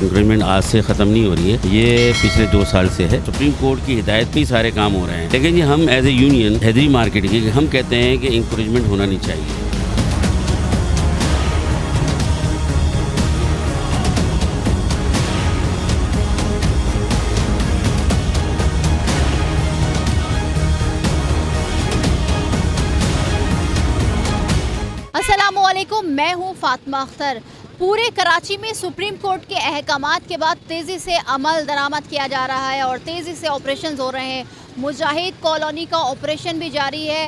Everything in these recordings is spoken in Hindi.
इंक्रोचमेंट आज से ख़त्म नहीं हो रही है, ये पिछले 2 साल से है। सुप्रीम कोर्ट की हिदायत पे ही सारे काम हो रहे हैं। लेकिन जी हम as a union Haidari market के हम कहते हैं कि इंक्रोचमेंट होना नहीं चाहिए। अस्सलामुअलैकुम, मैं हूं फातिमा अख्तर। पूरे कराची में सुप्रीम कोर्ट के अहकामात के बाद तेज़ी से अमल दरामद किया जा रहा है और तेज़ी से ऑपरेशंस हो रहे हैं। मुजाहिद कॉलोनी का ऑपरेशन भी जारी है।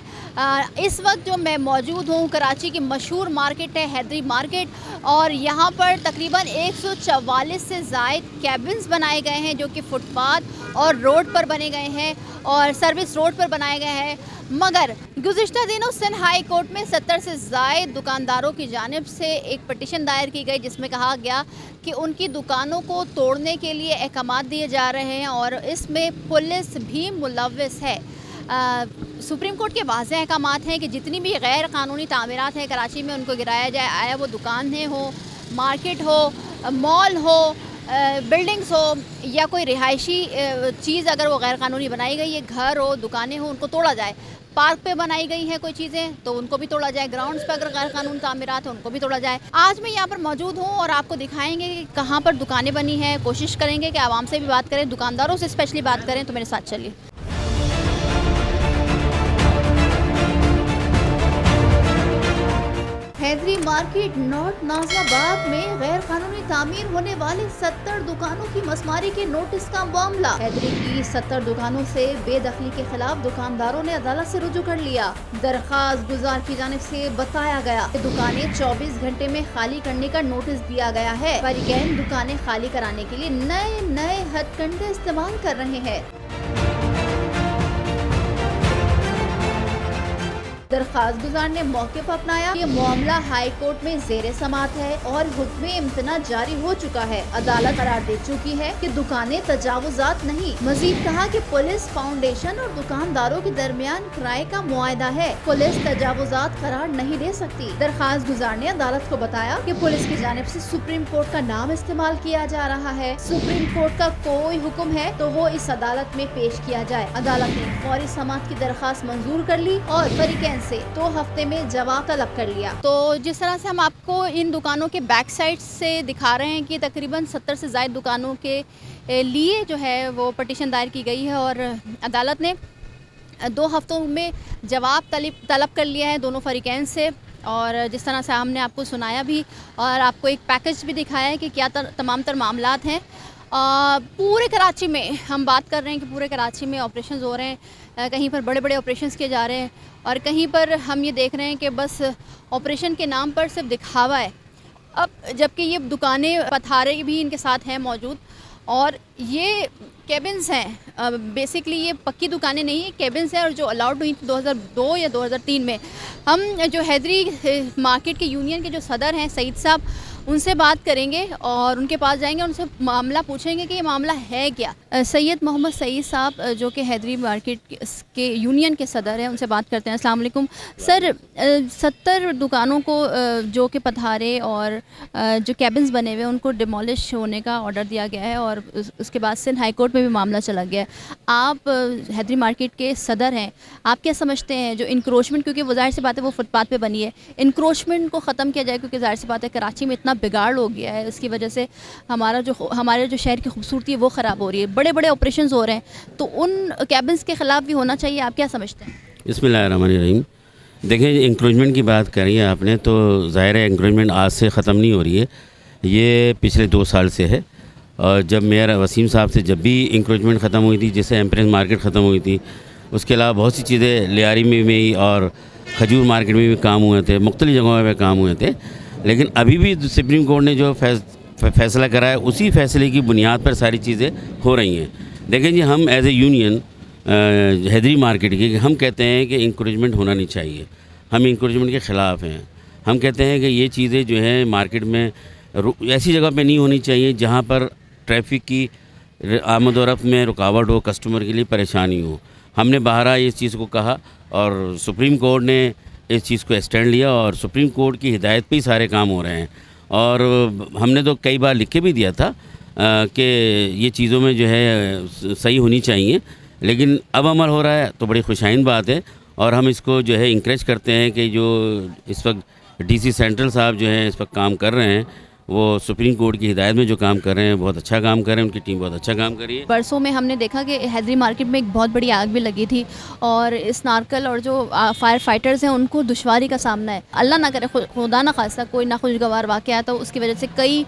इस वक्त जो मैं मौजूद हूँ, कराची की मशहूर मार्केट है हैदरी मार्केट, और यहाँ पर तकरीबन 144 से ज़ायद कैबिन्स बनाए गए हैं जो कि फुटपाथ और रोड पर बने गए हैं और सर्विस रोड पर बनाए गए हैं। मगर गुज़िश्ता दिनों सिंध हाई कोर्ट में 70 से ज़ायद दुकानदारों की जानिब से एक पटिशन दायर की गई जिसमें कहा गया कि उनकी दुकानों को तोड़ने के लिए अहकामात दिए जा रहे हैं और इसमें पुलिस भी मुलव्वस है। सुप्रीम कोर्ट के वाज़ेह अहकामात हैं कि जितनी भी गैर कानूनी तामीरात हैं कराची में उनको गिराया जाए, आया वो दुकानें हो, मार्केट हो, मॉल हो, बिल्डिंग्स हो या कोई रिहायशी चीज़ अगर वो गैर कानूनी बनाई गई है, घर हो, दुकानें हो, उनको तोड़ा जाए। पार्क पे बनाई गई हैं कोई चीज़ें तो उनको भी तोड़ा जाए। ग्राउंड्स पे अगर गैर कानूनी तामीरात है उनको भी तोड़ा जाए। आज मैं यहाँ पर मौजूद हूँ और आपको दिखाएंगे कि कहाँ पर दुकानें बनी हैं। कोशिश करेंगे कि आवाम से भी बात करें, दुकानदारों से स्पेशली बात करें। तो मेरे साथ चलिए। हैदरी मार्केट नॉर्थ नाजियाबाद में गैर कानूनी तामीर होने वाली 70 दुकानों की मसमारी के नोटिस का मामला। हैदरी की 70 दुकानों से बेदखली के खिलाफ दुकानदारों ने अदालत से रुजू कर लिया। दरखास्त गुजार की जानिब से बताया गया कि दुकानें 24 घंटे में खाली करने का नोटिस दिया गया है। फरीकैन दुकानें खाली कराने के लिए नए हथकंडे इस्तेमाल कर रहे हैं। दरखास्त गुजार ने मौके पर अपनाया ये मामला हाई कोर्ट में ज़ेरे समात है और हुक्म इम्तना जारी हो चुका है। अदालत करार दे चुकी है कि दुकानें तजावुजात नहीं। मजीद कहा कि पुलिस फाउंडेशन और दुकानदारों के दरमियान किराए का मुआहदा है। पुलिस तजावुजात करार नहीं दे सकती। दरखास्त गुजार ने अदालत को बताया कि पुलिस की जानिब से सुप्रीम कोर्ट का नाम इस्तेमाल किया जा रहा है। सुप्रीम कोर्ट का कोई हुक्म है तो वो इस अदालत में पेश किया जाए। अदालत ने फौरी समात की दरखास्त मंजूर कर ली और फरीकैन से 2 हफ्ते में जवाब तलब कर लिया। तो जिस तरह से हम आपको इन दुकानों के बैक साइड से दिखा रहे हैं कि तकरीबन 70 से ज़ायद दुकानों के लिए जो है वो पटिशन दायर की गई है और अदालत ने 2 हफ्तों में जवाब तलब कर लिया है दोनों फरीकैन से। और जिस तरह से हमने आपको सुनाया भी और आपको एक पैकेज भी दिखाया है कि क्या तमाम तर मामलात हैं। पूरे कराची में हम बात कर रहे हैं कि पूरे कराची में ऑपरेशंस हो रहे हैं। कहीं पर बड़े बड़े ऑपरेशंस किए जा रहे हैं और कहीं पर हम ये देख रहे हैं कि बस ऑपरेशन के नाम पर सिर्फ दिखावा है। अब जबकि ये दुकानें पथारे भी इनके साथ हैं मौजूद और ये केबिन्स हैं। बेसिकली ये पक्की दुकानें नहीं है, केबिन्स हैं और जो अलाउड हुई 2002 या 2003 में। हम जो हैदरी मार्केट के यूनियन के जो सदर हैं सईद साहब, उनसे बात करेंगे और उनके पास जाएंगे, उनसे मामला पूछेंगे कि ये मामला है क्या। सैयद मोहम्मद सईद साहब जो कि हैदरी मार्केट के यूनियन के सदर हैं, उनसे बात करते हैं। अस्सलाम वालेकुम सर। 70 दुकानों को जो कि पधारे और जो कैबिन्स बने हुए उनको डिमोलिश होने का ऑर्डर दिया गया है और उसके बाद सिंध हाई कोर्ट में भी मामला चला गया है। आप हैदरी मार्केट के सदर हैं, आप क्या समझते हैं जो इंक्रोचमेंट, क्योंकि वो ज़ाहिर सी बात है वो फुटपाथ पे बनी है, इंक्रोचमेंट को ख़त्म किया जाए? क्योंकि ज़ाहिर सी बात है कराची में इतना बिगाड़ हो गया है, इसकी वजह से हमारे जो शहर की खूबसूरती है वो ख़राब हो रही है। बड़े बड़े ऑपरेशंस हो रहे हैं तो उन कैबिन्स के ख़िलाफ़ भी होना चाहिए। आप क्या समझते हैं? बिस्मिल्लाहिर्रहमानिर्रहीम। देखिए, इंक्रोचमेंट की बात करी है आपने, तो ज़ाहिर है इंक्रोचमेंट आज से ख़त्म नहीं हो रही है, ये पिछले 2 साल से है। और जब मेयर वसीम साहब से जब भी इंक्रोचमेंट ख़त्म हुई थी, जैसे एम्प्रेस मार्केट ख़त्म हुई थी, उसके अलावा बहुत सी चीज़ें लियारी में भी और खजूर मार्केट में भी काम हुए थे, मुख्तलिफ़ जगहों पर काम हुए थे। लेकिन अभी भी सुप्रीम कोर्ट ने जो फैसला करा है उसी फैसले की बुनियाद पर सारी चीज़ें हो रही हैं। देखें जी, हम as a union Haidari market की हम कहते हैं कि इंक्रोचमेंट होना नहीं चाहिए। हम इंक्रोचमेंट के ख़िलाफ़ हैं। हम कहते हैं कि ये चीज़ें जो हैं मार्केट में ऐसी जगह पे नहीं होनी चाहिए जहाँ पर ट्रैफिक की आमद व रफ्त में रुकावट हो, कस्टमर के लिए परेशानी हो। हमने बहरा इस चीज़ को कहा और सुप्रीम कोर्ट ने इस चीज़ को एक्सटेंड लिया और सुप्रीम कोर्ट की हिदायत पे ही सारे काम हो रहे हैं। और हमने तो कई बार लिख के भी दिया था कि ये चीज़ों में जो है सही होनी चाहिए, लेकिन अब अमल हो रहा है तो बड़ी खुशाइन बात है। और हम इसको जो है इंकरेज करते हैं कि जो इस वक्त डीसी सेंट्रल साहब जो हैं इस वक्त काम कर रहे हैं, वो सुप्रीम कोर्ट की हिदायत में जो काम कर रहे हैं बहुत अच्छा काम कर रहे हैं, उनकी टीम बहुत अच्छा काम कर रही है। परसों में हमने देखा कि हैदरी मार्केट में एक बहुत बड़ी आग भी लगी थी और स्नार्कल और जो फायर फाइटर्स हैं उनको दुश्वारी का सामना है। अल्लाह ना करे, खुदा ना खास्ता कोई नाखुशगवार वाक़या तो उसकी वजह से कई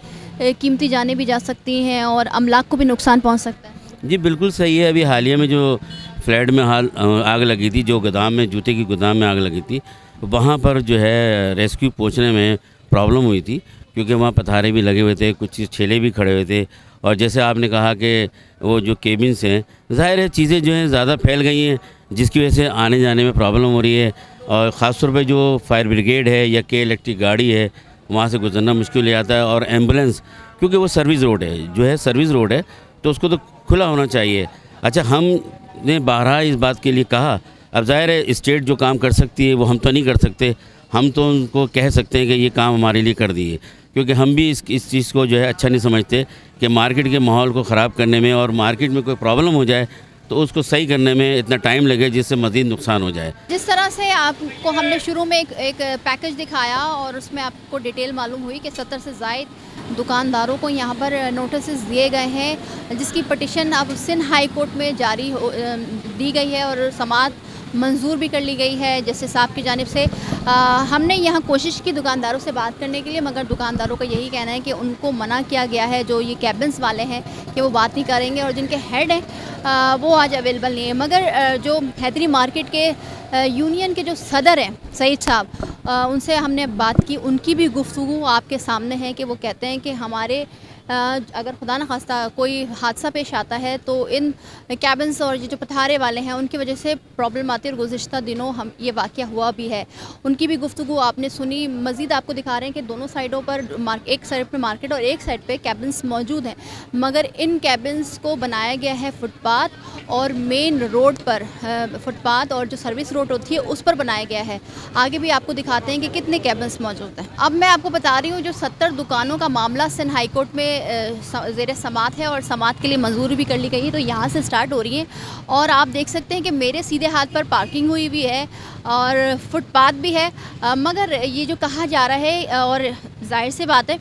कीमती जानें भी जा सकती हैं और अमलाक को भी नुकसान पहुँच सकता है। जी बिल्कुल सही है। अभी हालिया में जो फ्लैट में आग लगी थी, जो गोदाम में, जूते की गोदाम में आग लगी थी, वहाँ पर जो है रेस्क्यू पहुँचने में प्रॉब्लम हुई थी, क्योंकि वहाँ पथारे भी लगे हुए थे, कुछ ठेले भी खड़े हुए थे। और जैसे आपने कहा कि वो जो केबिन्स हैं, ज़ाहिर है चीज़ें जो हैं ज़्यादा फैल गई हैं, जिसकी वजह से आने जाने में प्रॉब्लम हो रही है। और ख़ास तौर पे जो फायर ब्रिगेड है या के इलेक्ट्रिक गाड़ी है, वहाँ से गुजरना मुश्किल हो जाता है। और एम्बुलेंस, क्योंकि वो सर्विस रोड है, जो है सर्विस रोड है, तो उसको तो खुला होना चाहिए। अच्छा, हमने बारहा इस बात के लिए कहा, अब ज़ाहिर है स्टेट जो काम कर सकती है वो हम तो नहीं कर सकते। हम तो उनको कह सकते हैं कि ये काम हमारे लिए कर दिए, क्योंकि हम भी इस चीज़ को जो है अच्छा नहीं समझते कि मार्केट के माहौल को ख़राब करने में और मार्केट में कोई प्रॉब्लम हो जाए तो उसको सही करने में इतना टाइम लगे जिससे मज़ीद नुकसान हो जाए। जिस तरह से आपको हमने शुरू में एक पैकेज दिखाया और उसमें आपको डिटेल मालूम हुई कि 70 से ज़ायद दुकानदारों को यहाँ पर नोटिस दिए गए हैं, जिसकी पटिशन अब सिंध हाई कोर्ट में दी गई है और समाअत मंजूर भी कर ली गई है जस्टिस साहब की जानिब से। हमने यहाँ कोशिश की दुकानदारों से बात करने के लिए, मगर दुकानदारों का यही कहना है कि उनको मना किया गया है, जो ये कैबिन्स वाले हैं कि वो बात नहीं करेंगे, और जिनके हेड हैं वो आज अवेलेबल नहीं है। मगर जो हैदरी मार्केट के यूनियन के जो सदर हैं सईद साहब, उनसे हमने बात की, उनकी भी गुफ्तगू आपके सामने है कि वो कहते हैं कि हमारे अगर खुदा न खास्ता कोई हादसा पेश आता है तो इन कैबिन्स और ये जो पथारे वाले हैं उनकी वजह से प्रॉब्लम आती है, और गुज़िश्ता दिनों हम ये वाक़या हुआ भी है। उनकी भी गुफ्तगू आपने सुनी। मज़ीद आपको दिखा रहे हैं कि दोनों साइडों पर एक साइड पे मार्केट और एक साइड पे कैबिन्स मौजूद हैं, मगर इन कैबिन्स को बनाया गया है फुटपाथ और मेन रोड पर, फुटपाथ और जो सर्विस रोड होती है उस पर बनाया गया है। आगे भी आपको दिखाते हैं कि कितने कैबिन्स मौजूद हैं। अब मैं आपको बता रही हूँ, जो 70 दुकानों का मामला सिंध हाई कोर्ट में ज़ेर समाअत है और समाअत के लिए मंजूरी भी कर ली गई है, तो यहाँ से स्टार्ट हो रही है। और आप देख सकते हैं कि मेरे सीधे हाथ पर पार्किंग हुई भी है और फुटपाथ भी है, मगर ये जो कहा जा रहा है, और जाहिर सी बात है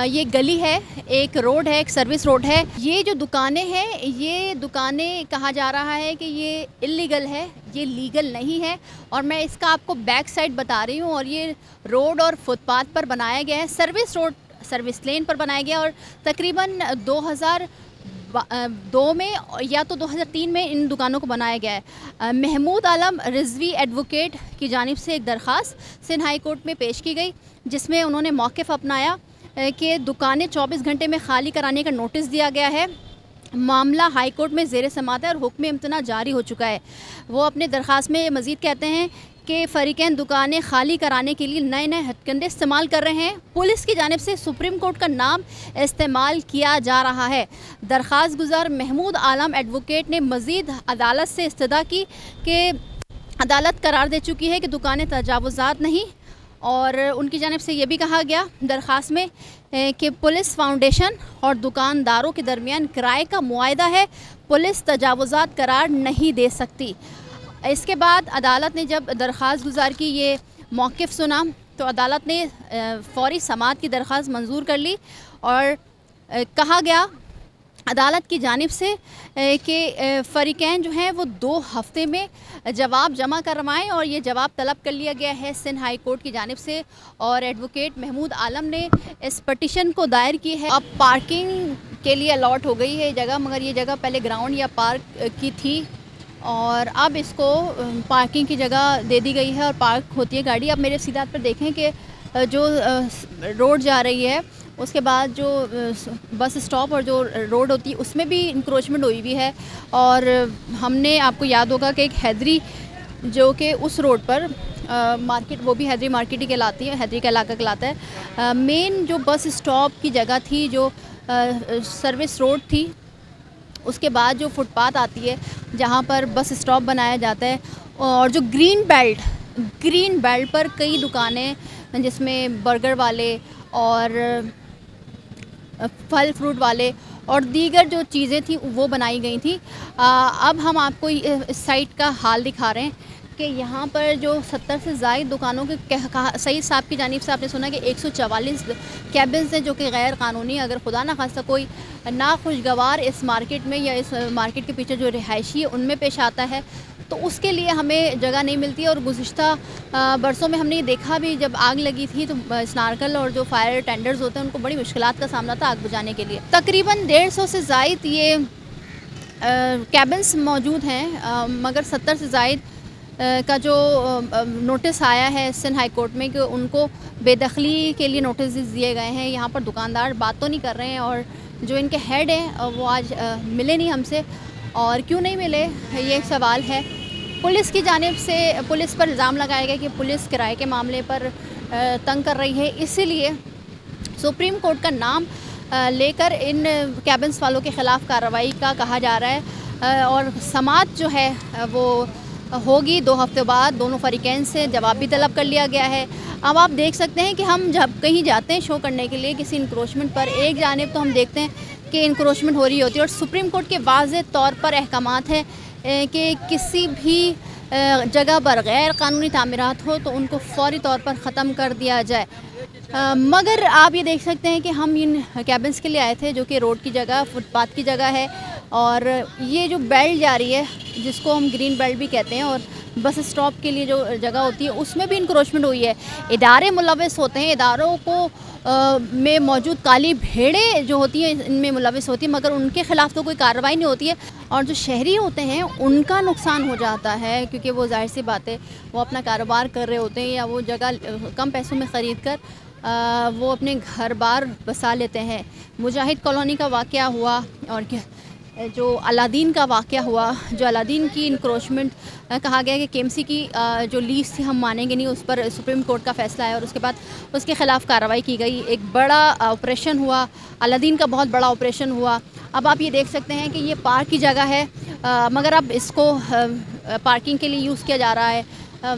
ये गली है, एक रोड है, एक सर्विस रोड है। ये जो दुकानें हैं, ये दुकानें कहा जा रहा है कि ये इल्लीगल है, ये लीगल नहीं है। और मैं इसका आपको बैक साइड बता रही हूँ, और ये रोड और फुटपाथ पर बनाया गया है, सर्विस रोड, सर्विस लेन पर बनाया गया, और तकरीबन 2002 में या तो 2003 में इन दुकानों को बनाया गया है। महमूद आलम रिजवी एडवोकेट की जानिब से एक दरख्वास्त सिंध हाई कोर्ट में पेश की गई, जिसमें उन्होंने मौक़िफ़ अपनाया कि दुकानें 24 घंटे में खाली कराने का नोटिस दिया गया है। मामला हाई कोर्ट में ज़ेर समाअत है और हुक्म इम्तना जारी हो चुका है। वो अपने दरख्वास्त में मज़ीद कहते हैं कि फ़रीक़ैन दुकानें खाली कराने के लिए नए नए हथकंडे इस्तेमाल कर रहे हैं। पुलिस की जानिब से सुप्रीम कोर्ट का नाम इस्तेमाल किया जा रहा है। दरख्वास्त गुज़ार महमूद आलम एडवोकेट ने मज़ीद अदालत से इस्तदा की कि अदालत करार दे चुकी है कि दुकानें तजावुज़ात नहीं, और उनकी जानिब से ये भी कहा गया दरख्वास्त में कि पुलिस फाउंडेशन और दुकानदारों के दरमियान किराए का मुआहदा है, पुलिस तजावुज़ात करार नहीं दे सकती। इसके बाद अदालत ने जब दरख्वास्त गुज़ार की ये मौक़िफ़ सुना, तो अदालत ने फ़ौरी समाअत की दरख्वास्त मंजूर कर ली, और कहा गया अदालत की जानिब से कि फ़रीक़ैन जो हैं वो 2 हफ़्ते में जवाब जमा करवाएं, और ये जवाब तलब कर लिया गया है सिंध हाई कोर्ट की जानिब से। और एडवोकेट महमूद आलम ने इस पटिशन को दायर की है। अब पार्किंग के लिए अलॉट हो गई है जगह, मगर ये जगह पहले ग्राउंड या पार्क की थी, और अब इसको पार्किंग की जगह दे दी गई है और पार्क होती है गाड़ी। अब मेरे सीधे हाथ पर देखें कि जो रोड जा रही है, उसके बाद जो बस स्टॉप और जो रोड होती है उसमें भी इंक्रोचमेंट हुई हुई है। और हमने, आपको याद होगा कि एक हैदरी जो कि उस रोड पर मार्केट, वो भी हैदरी मार्केट ही कहलाती है, हैदरी का इलाका कहलाता है, मेन जो बस स्टॉप की जगह थी, जो सर्विस रोड थी, उसके बाद जो फुटपाथ आती है जहाँ पर बस स्टॉप बनाया जाता है, और जो ग्रीन बेल्ट पर कई दुकानें, जिसमें बर्गर वाले और फल फ्रूट वाले और दीगर जो चीज़ें थी वो बनाई गई थी। अब हम आपको इस साइट का हाल दिखा रहे हैं कि यहाँ पर जो 70 से ज़ायद दुकानों के सईद साहब की जानिब से आपने सुना कि 144 कैबिन्स हैं जो कि गैर कानूनी, अगर खुदा ना खास्ता कोई नाखुशगवार इस मार्केट में या इस मार्केट के पीछे जो रिहायशी है उनमें पेश आता है तो उसके लिए हमें जगह नहीं मिलती है। और गुज़िश्ता बरसों में हमने ये देखा भी, जब आग लगी थी तो स्नार्कल और जो फायर टेंडर्स होते हैं उनको बड़ी मुश्किलात का सामना था आग बुझाने के लिए। तकरीबन 150 से ज़ायद ये कैबिन्स मौजूद हैं, मगर 70 से ज़ायद का जो नोटिस आया है सिंध हाई कोर्ट में कि उनको बेदखली के लिए नोटिस दिए गए हैं। यहाँ पर दुकानदार बात तो नहीं कर रहे हैं और जो इनके हेड हैं वो आज मिले नहीं हमसे, और क्यों नहीं मिले ये एक सवाल है। पुलिस की जानिब से पुलिस पर इल्ज़ाम लगाया गया कि पुलिस किराए के मामले पर तंग कर रही है, इसीलिए सुप्रीम कोर्ट का नाम लेकर इन कैबिन्स वालों के ख़िलाफ़ कार्रवाई का कहा जा रहा है। और समाअत जो है वो होगी 2 हफ्ते बाद। दोनों फरीकैन से जवाब भी तलब कर लिया गया है। अब आप देख सकते हैं कि हम जब कहीं जाते हैं शो करने के लिए किसी इंक्रोचमेंट पर, एक जानिब तो हम देखते हैं कि इंक्रोचमेंट हो रही होती है और सुप्रीम कोर्ट के वाज़ेह तौर पर अहकामात हैं कि किसी भी जगह पर गैर कानूनी तामीरात हो तो उनको फ़ौरी तौर पर ख़त्म कर दिया जाए। मगर आप ये देख सकते हैं कि हम इन कैबिन्स के लिए आए थे जो कि रोड की जगह, फुटपाथ की जगह है, और ये जो बेल्ट जा रही है जिसको हम ग्रीन बेल्ट भी कहते हैं, और बस स्टॉप के लिए जो जगह होती है उसमें भी इंक्रोचमेंट हुई है। इदारे मुलविस होते हैं, इदारों को में मौजूद काली भेड़ें जो होती हैं इनमें मुलविस होती है, मगर उनके ख़िलाफ़ तो कोई कार्रवाई नहीं होती है। और जो शहरी होते हैं उनका नुकसान हो जाता है क्योंकि वो ज़ाहिर सी बात है वो अपना कारोबार कर रहे होते हैं या वो जगह कम पैसों में ख़रीद कर वो अपने घर बार बसा लेते हैं। मुजाहिद कॉलोनी का वाक़या हुआ और जो अलादीन का वाक़या हुआ, जो अलादीन की इंक्रोचमेंट कहा गया कि केएमसी की जो लीज़ थी हम मानेंगे नहीं, उस पर सुप्रीम कोर्ट का फ़ैसला है और उसके बाद उसके ख़िलाफ़ कार्रवाई की गई। एक बड़ा ऑपरेशन हुआ, अलादीन का बहुत बड़ा ऑपरेशन हुआ। अब आप ये देख सकते हैं कि ये पार्क की जगह है, मगर अब इसको पार्किंग के लिए यूज़ किया जा रहा है।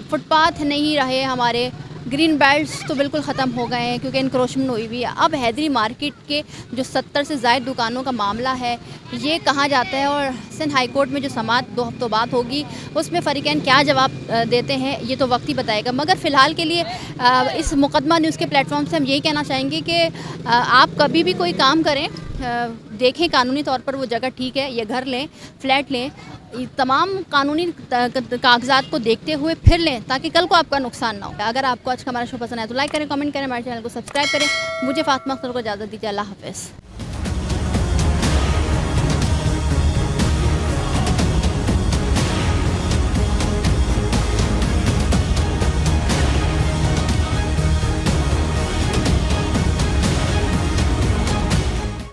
फुटपाथ नहीं रहे हमारे, ग्रीन बेल्ट्स तो बिल्कुल ख़त्म हो गए हैं क्योंकि इंक्रोचमेंट हुई हुई है। अब हैदरी मार्केट के जो 70 से ज़ायद दुकानों का मामला है ये कहाँ जाता है और सिंध हाई कोर्ट में जो समाअत 2 हफ्तों बाद होगी उसमें फ़रीकैन क्या जवाब देते हैं ये तो वक्त ही बताएगा। मगर फ़िलहाल के लिए इस मुकदमा न्यूज़ के प्लेटफॉर्म से हम यही कहना चाहेंगे कि आप कभी भी कोई काम करें देखें कानूनी तौर पर वो जगह ठीक है, ये घर लें, फ्लैट लें, तमाम कानूनी कागजात को देखते हुए फिर लें ताकि कल को आपका नुकसान ना हो। अगर आपको आज का हमारा शो पसंद आए तो लाइक करें, कमेंट करें, हमारे चैनल को सब्सक्राइब करें। मुझे फातिमा अख्तर को इजाज़त दीजिए। अल्लाह हाफ़िज़।